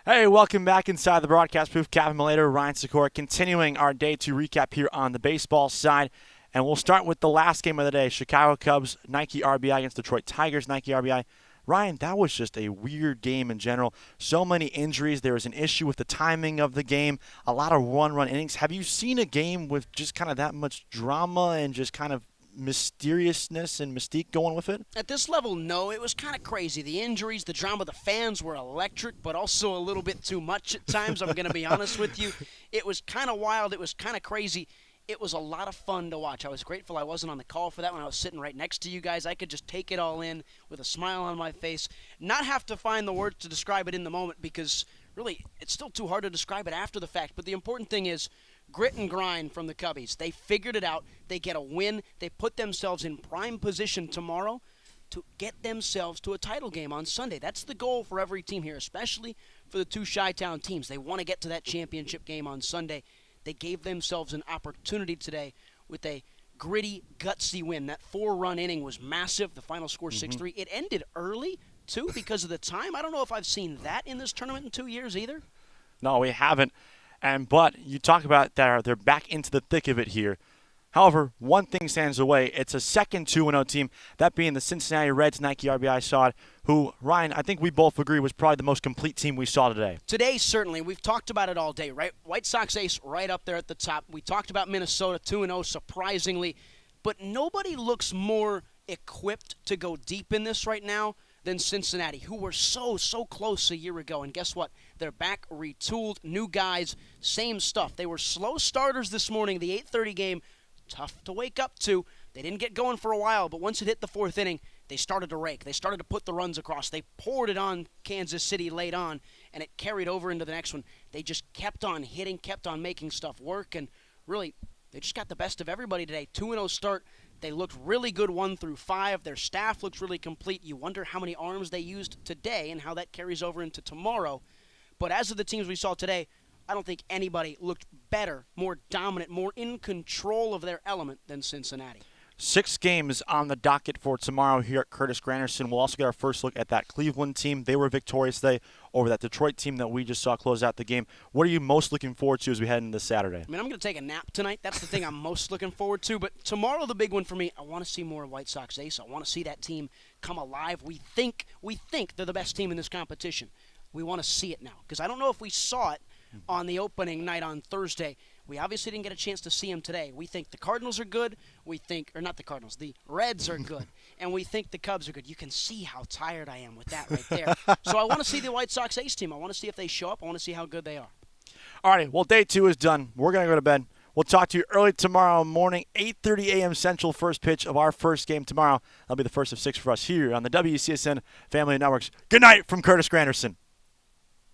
Hey, welcome back inside the broadcast booth. Cavan, Malayter, Ryan, Sykora, continuing our day two recap here on the baseball side. And we'll start with the last game of the day, Chicago Cubs, Nike RBI against Detroit Tigers, Nike RBI. Ryan, that was just a weird game in general. So many injuries. There was an issue with the timing of the game, a lot of one-run innings. Have you seen a game with just kind of that much drama and just kind of mysteriousness and mystique going with it? At this level, no. It was kind of crazy. The injuries, the drama, the fans were electric, but also a little bit too much at times, I'm going to be honest with you. It was kind of wild. It was kind of crazy. It was a lot of fun to watch. I was grateful I wasn't on the call for that when I was sitting right next to you guys. I could just take it all in with a smile on my face, not have to find the words to describe it in the moment because, really, it's still too hard to describe it after the fact. But the important thing is grit and grind from the Cubbies. They figured it out. They get a win. They put themselves in prime position tomorrow to get themselves to a title game on Sunday. That's the goal for every team here, especially for the two Chi-Town teams. They want to get to that championship game on Sunday. They gave themselves an opportunity today with a gritty, gutsy win. That 4-run inning was massive. The final score 6-3. It ended early, too, because of the time. I don't know if I've seen that in this tournament in 2 years either. No, we haven't. But you talk about that they're back into the thick of it here. However, one thing stands away. It's a second 2-0 team, that being the Cincinnati Reds Nike RBI side, who, Ryan, I think we both agree was probably the most complete team we saw today. Today, certainly. We've talked about it all day, right? White Sox ace right up there at the top. We talked about Minnesota 2-0, surprisingly. But nobody looks more equipped to go deep in this right now than Cincinnati, who were so close a year ago. And guess what? They're back, retooled, new guys, same stuff. They were slow starters this morning, the 8:30 game. Tough to wake up to. They didn't get going for a while, but once it hit the fourth inning, they started to rake. They started to put the runs across. They poured it on Kansas City late on, and it carried over into the next one. They just kept on hitting, kept on making stuff work, and really, they just got the best of everybody today. 2-0 start. They looked really good 1 through 5. Their staff looks really complete. You wonder how many arms they used today and how that carries over into tomorrow. But as of the teams we saw today, I don't think anybody looked better, more dominant, more in control of their element than Cincinnati. 6 games on the docket for tomorrow here at Curtis Granderson. We'll also get our first look at that Cleveland team. They were victorious today over that Detroit team that we just saw close out the game. What are you most looking forward to as we head into Saturday? I mean, I'm going to take a nap tonight. That's the thing I'm most looking forward to. But tomorrow, the big one for me, I want to see more White Sox ace. I want to see that team come alive. We think they're the best team in this competition. We want to see it now because I don't know if we saw it on the opening night on Thursday. We obviously didn't get a chance to see them today. We think the Cardinals are good. Not the Cardinals, the Reds are good. And we think the Cubs are good. You can see how tired I am with that right there. So I want to see the White Sox ace team. I want to see if they show up. I want to see how good they are. All right, well, day 2 is done. We're going to go to bed. We'll talk to you early tomorrow morning, 8:30 a.m. Central, first pitch of our first game tomorrow. That'll be the first of 6 for us here on the WCSN Family Networks. Good night from Curtis Granderson.